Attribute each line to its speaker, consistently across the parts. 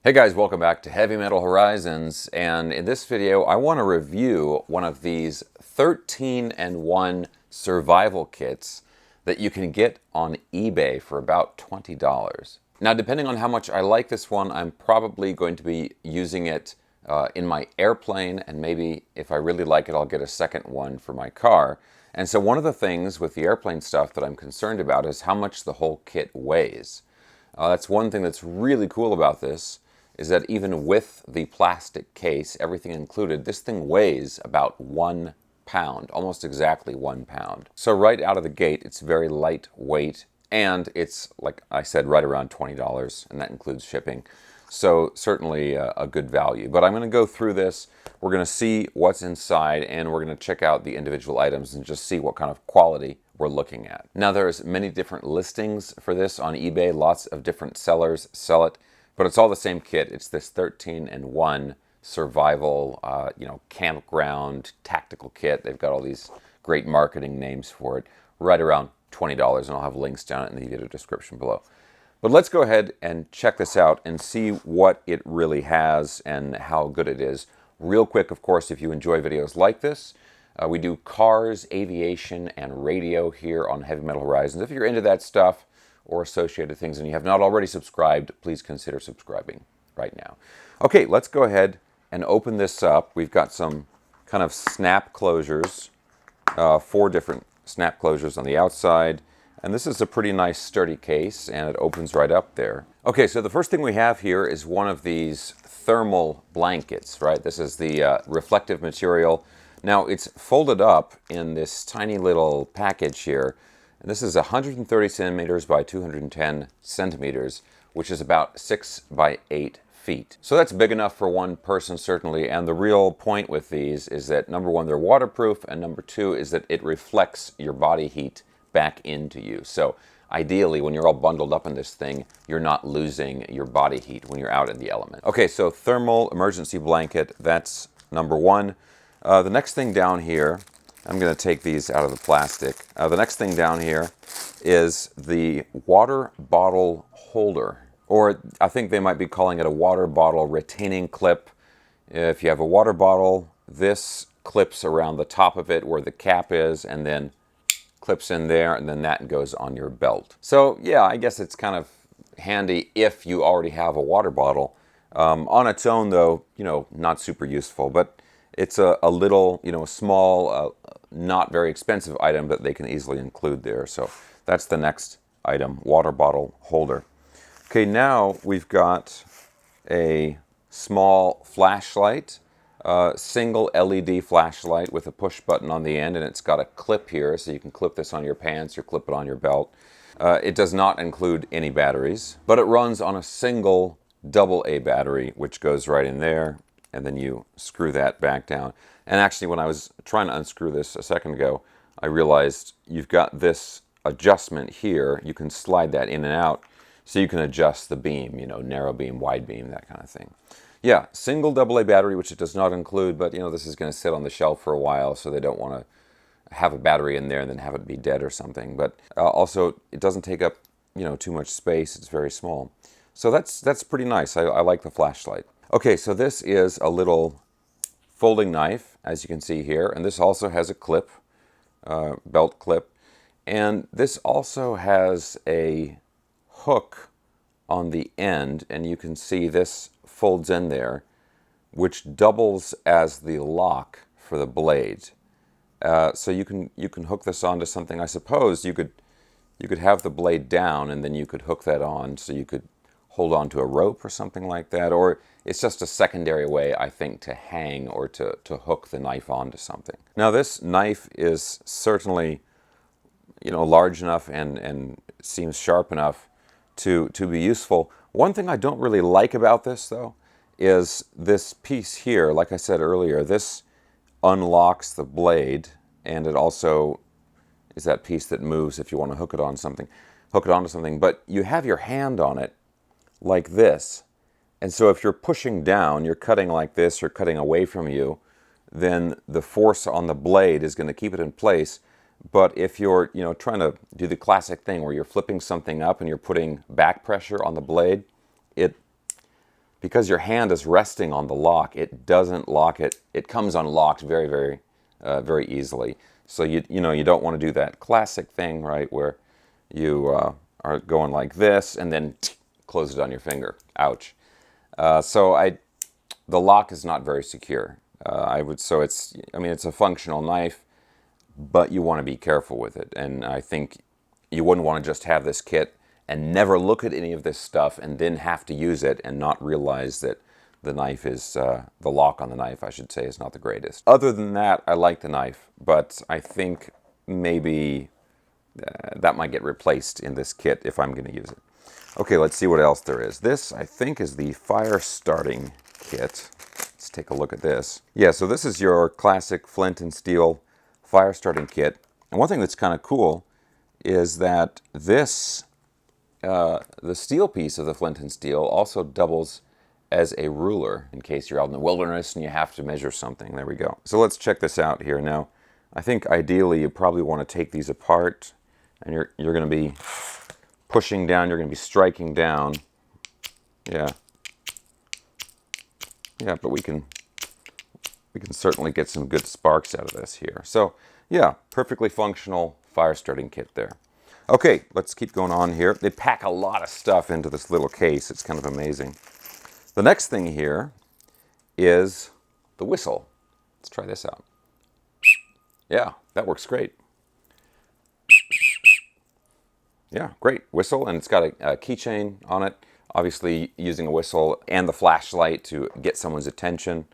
Speaker 1: Hey guys, welcome back to Heavy Metal Horizons, and in this video I want to review one of these 13-in-1 survival kits that you can get on eBay for about $20. Now, depending on how much I like this one, I'm probably going to be using it in my airplane, and maybe if I really like it, I'll get a second one for my car. And so one of the things with the airplane stuff that I'm concerned about is how much the whole kit weighs. That's one thing that's really cool about this, is that even with the plastic case, everything included, this thing weighs about 1 pound, almost exactly 1 pound. So right out of the gate, it's very lightweight, and it's, like I said, right around $20, and that includes shipping. So certainly a good value. But I'm going to go through this. We're going to see what's inside, and we're going to check out the individual items and just see what kind of quality we're looking at. Now, there's many different listings for this on eBay. Lots of different sellers sell it, but it's all the same kit. It's this 13-in-1 survival, campground tactical kit. They've got all these great marketing names for it. Right around $20, and I'll have links down in the video description below. But let's go ahead and check this out and see what it really has and how good it is. Real quick, of course, if you enjoy videos like this, we do cars, aviation, and radio here on Heavy Metal Horizons. If you're into that stuff or associated things and you have not already subscribed, please consider subscribing right now. Okay, let's go ahead and open this up. We've got some kind of snap closures, 4 different snap closures on the outside. And this is a pretty nice sturdy case, and it opens right up there. Okay, so the first thing we have here is one of these thermal blankets, right? This is the reflective material. Now, it's folded up in this tiny little package here. And this is 130 centimeters by 210 centimeters, which is about 6 by 8 feet. So that's big enough for one person, certainly. And the real point with these is that, number one, they're waterproof, and number two is that it reflects your body heat back into you. So ideally, when you're all bundled up in this thing, you're not losing your body heat when you're out in the element. Okay, so thermal emergency blanket, that's number one. The next thing down here, I'm going to take these out of the plastic. The next thing down here is the water bottle holder, or I think they might be calling it a water bottle retaining clip. If you have a water bottle, this clips around the top of it where the cap is, and then clips in there, and then that goes on your belt. So yeah, I guess it's kind of handy if you already have a water bottle. On its own, though, not super useful, but it's a little, small, not very expensive item that they can easily include there. So that's the next item, water bottle holder. Okay, now we've got a small flashlight. Single LED flashlight with a push button on the end, and it's got a clip here, so you can clip this on your pants or clip it on your belt. It does not include any batteries, but it runs on a single AA battery, which goes right in there, and then you screw that back down. And actually, when I was trying to unscrew this a second ago, I realized you've got this adjustment here. You can slide that in and out, so you can adjust the beam, narrow beam, wide beam, that kind of thing. Yeah, single AA battery, which it does not include, but this is going to sit on the shelf for a while, so they don't want to have a battery in there and then have it be dead or something. But also, it doesn't take up too much space. It's very small, so that's pretty nice. I like the flashlight. Okay, so this is a little folding knife, as you can see here, and this also has a clip, belt clip, and this also has a hook on the end, and you can see this folds in there, which doubles as the lock for the blade. So you can hook this onto something. I suppose you could have the blade down, and then you could hook that on, so you could hold on to a rope or something like that. Or it's just a secondary way, I think, to hang or to hook the knife onto something. Now, this knife is certainly large enough and seems sharp enough to be useful. One thing I don't really like about this, though, is this piece here. Like I said earlier, this unlocks the blade, and it also is that piece that moves if you want to hook it onto something. But you have your hand on it like this, and so if you're pushing down, you're cutting like this, or cutting away from you, then the force on the blade is going to keep it in place. But if you're, trying to do the classic thing where you're flipping something up and you're putting back pressure on the blade, because your hand is resting on the lock, it doesn't lock it. It comes unlocked very easily. So you don't want to do that classic thing, right, where you are going like this and then close it on your finger. Ouch. The lock is not very secure. It's a functional knife, but you want to be careful with it. And I think you wouldn't want to just have this kit and never look at any of this stuff and then have to use it and not realize that the knife is, the lock on the knife, I should say, is not the greatest. Other than that, I like the knife, but I think maybe that might get replaced in this kit if I'm going to use it. Okay, let's see what else there is. This, I think, is the fire starting kit. Let's take a look at this. Yeah, so this is your classic flint and steel fire starting kit. And one thing that's kind of cool is that this, the steel piece of the flint and steel also doubles as a ruler in case you're out in the wilderness and you have to measure something. There we go. So let's check this out here. Now, I think ideally you probably want to take these apart, and you're going to be pushing down, you're going to be striking down. Yeah. Yeah, but we can certainly get some good sparks out of this here. So, yeah, perfectly functional fire starting kit there. Okay, let's keep going on here. They pack a lot of stuff into this little case. It's kind of amazing. The next thing here is the whistle. Let's try this out. Yeah, that works great. Yeah, great whistle, and it's got a keychain on it. Obviously, using a whistle and the flashlight to get someone's attention.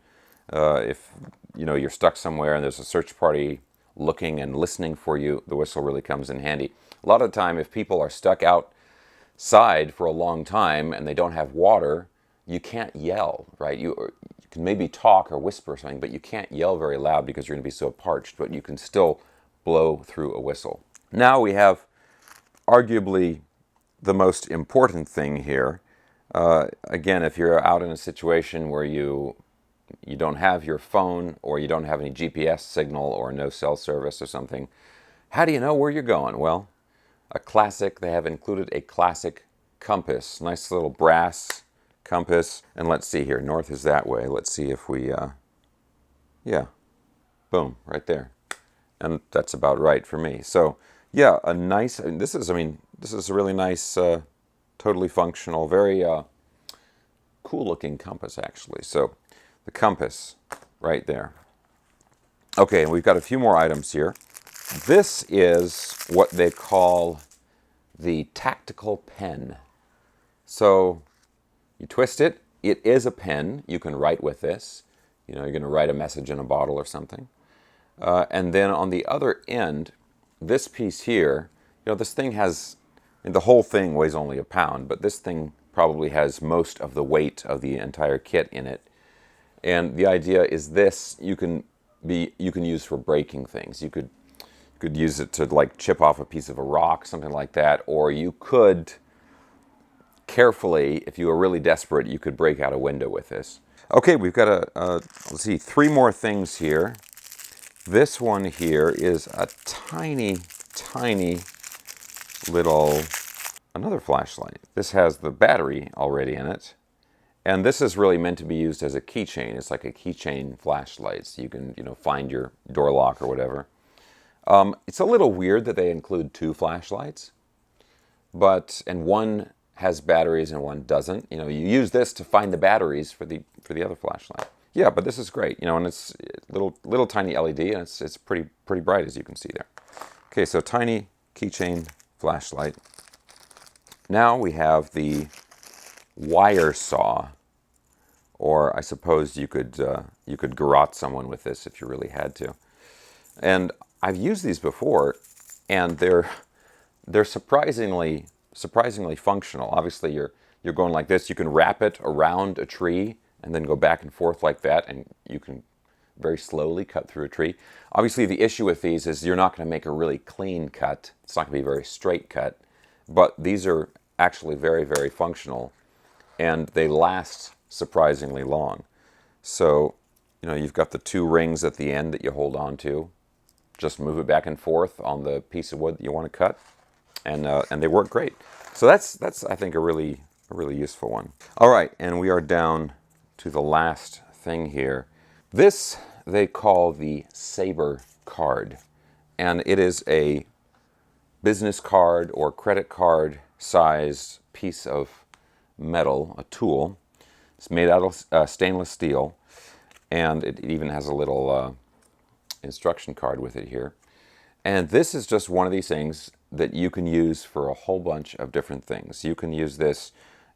Speaker 1: If you're stuck somewhere and there's a search party looking and listening for you, the whistle really comes in handy. A lot of the time, if people are stuck outside for a long time and they don't have water, you can't yell, right? You can maybe talk or whisper something, but you can't yell very loud because you're going to be so parched, but you can still blow through a whistle. Now we have arguably the most important thing here. Again, if you're out in a situation where you don't have your phone, or you don't have any GPS signal or no cell service or something, how do you know where you're going? Well, they have included a classic compass. Nice little brass compass. And let's see here, north is that way. Let's see if we, yeah, boom, right there. And that's about right for me. So, yeah, this is a really nice, totally functional, very cool looking compass, actually. So, the compass right there. Okay, and we've got a few more items here. This is what they call the tactical pen. So you twist it. It is a pen. You can write with this. You're going to write a message in a bottle or something. And then on the other end, this piece here, this thing has, the whole thing weighs only a pound, but this thing probably has most of the weight of the entire kit in it. And the idea is this, you can use for breaking things. You could use it to like chip off a piece of a rock, something like that, or you could carefully, if you were really desperate, you could break out a window with this. Okay, we've got let's see, 3 more things here. This one here is a tiny little, another flashlight. This has the battery already in it. And this is really meant to be used as a keychain. It's like a keychain flashlight, so you can, find your door lock or whatever. It's a little weird that they include 2 flashlights, and one has batteries and one doesn't. You use this to find the batteries for the other flashlight. Yeah, but this is great. And it's little tiny LED, and it's pretty bright, as you can see there. Okay, so tiny keychain flashlight. Now we have the wire saw, or I suppose you could garrote someone with this if you really had to. And I've used these before, and they're surprisingly functional. Obviously, you're going like this. You can wrap it around a tree and then go back and forth like that, and you can very slowly cut through a tree. Obviously, the issue with these is you're not going to make a really clean cut. It's not going to be a very straight cut, but these are actually very, very functional, and they last surprisingly long. So, you've got the 2 rings at the end that you hold on to. Just move it back and forth on the piece of wood that you want to cut, and they work great. So that's I think a really a really useful one. All right, and we are down to the last thing here. This they call the Saber card, and it is a business card or credit card sized piece of metal, a tool. It's made out of stainless steel, and it even has a little instruction card with it here. And this is just one of these things that you can use for a whole bunch of different things. You can use this,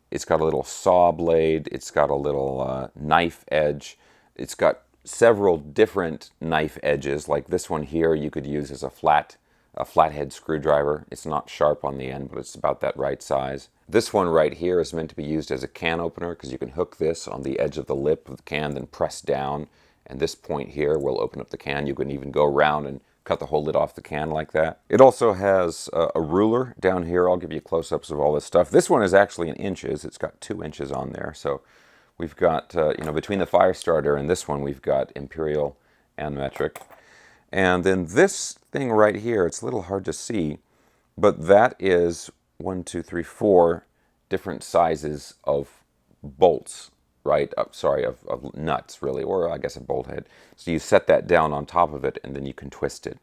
Speaker 1: it's got a little saw blade, it's got a little knife edge, it's got several different knife edges, like this one here you could use as a flathead screwdriver. It's not sharp on the end, but it's about that right size. This one right here is meant to be used as a can opener because you can hook this on the edge of the lip of the can, then press down, and this point here will open up the can. You can even go around and cut the whole lid off the can like that. It also has a ruler down here. I'll give you close-ups of all this stuff. This one is actually in inches. It's got 2 inches on there. So we've got, between the fire starter and this one, we've got imperial and metric. And then this thing right here, it's a little hard to see, but that is 4 different sizes of bolts, right? Of nuts, really, or I guess a bolt head. So you set that down on top of it, and then you can twist it.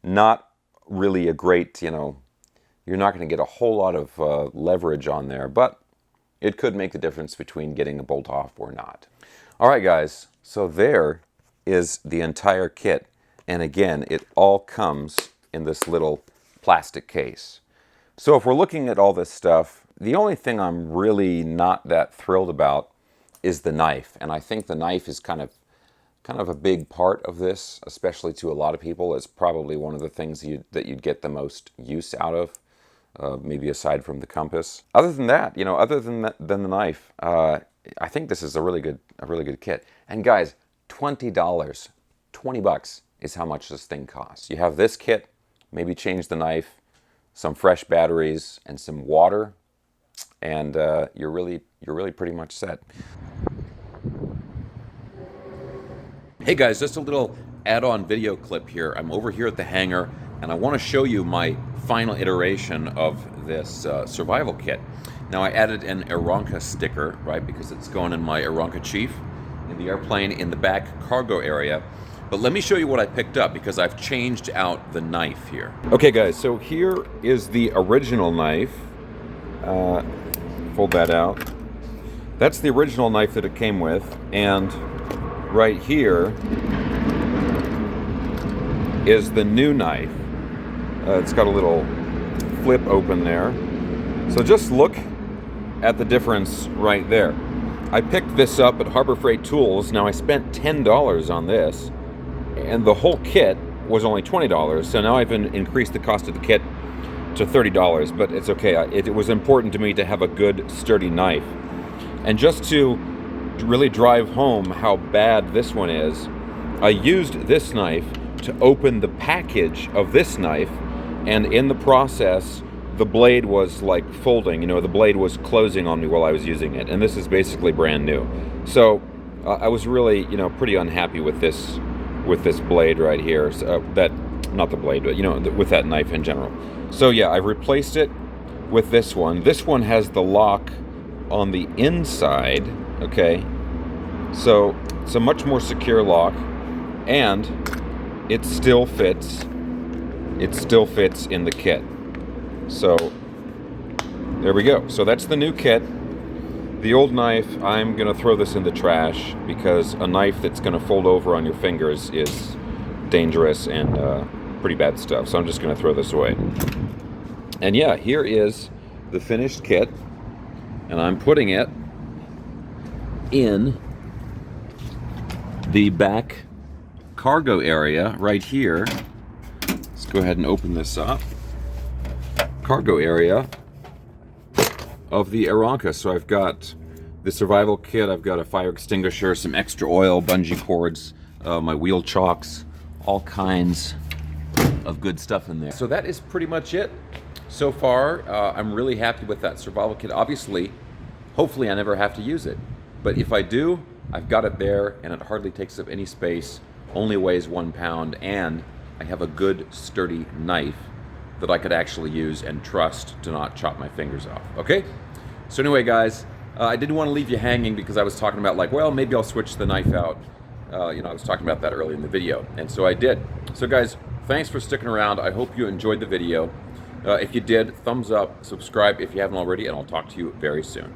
Speaker 1: Not really a great, you're not going to get a whole lot of leverage on there, but it could make the difference between getting a bolt off or not. All right, guys, so there is the entire kit. And again, it all comes in this little plastic case. So if we're looking at all this stuff, the only thing I'm really not that thrilled about is the knife. And I think the knife is kind of a big part of this, especially to a lot of people. It's probably one of the things that you'd get the most use out of, maybe aside from the compass. Other than that, than the knife, I think this is a really good kit. And guys, $20, 20 bucks is how much this thing costs. You have this kit, maybe change the knife, some fresh batteries, and some water, and you're really pretty much set. Hey guys, just a little add-on video clip here. I'm over here at the hangar, and I want to show you my final iteration of this survival kit. Now I added an Aeronca sticker, right, because it's going in my Aeronca Chief in the airplane in the back cargo area. But let me show you what I picked up, because I've changed out the knife here. Okay guys, so here is the original knife. Fold that out. That's the original knife that it came with, and right here is the new knife. It's got a little flip open there. So just look at the difference right there. I picked this up at Harbor Freight Tools. Now I spent $10 on this, and the whole kit was only $20. So now I've increased the cost of the kit to $30, but it's okay. It was important to me to have a good, sturdy knife. And just to really drive home how bad this one is, I used this knife to open the package of this knife, and in the process, the blade was like folding. The blade was closing on me while I was using it, and this is basically brand new. So I was really, pretty unhappy with this blade right here. So, not the blade, but with that knife in general. So yeah, I've replaced it with this one. This one has the lock on the inside. Okay, so it's a much more secure lock, and it still fits. It still fits in the kit. So there we go. So that's the new kit. The old knife, I'm gonna throw this in the trash, because a knife that's gonna fold over on your fingers is dangerous and pretty bad stuff. So I'm just gonna throw this away. And yeah, here is the finished kit, and I'm putting it in the back cargo area right here. Let's go ahead and open this up. Cargo area of the Aeronca. So I've got the survival kit, I've got a fire extinguisher, some extra oil, bungee cords, my wheel chocks, all kinds of good stuff in there. So that is pretty much it so far. I'm really happy with that survival kit. Obviously, hopefully I never have to use it, but if I do, I've got it there, and it hardly takes up any space, only weighs 1 pound, and I have a good sturdy knife that I could actually use and trust to not chop my fingers off. Okay? So anyway, guys, I didn't want to leave you hanging because I was talking about like, well, maybe I'll switch the knife out. I was talking about that early in the video, and so I did. So guys, thanks for sticking around. I hope you enjoyed the video. If you did, thumbs up, subscribe if you haven't already, and I'll talk to you very soon.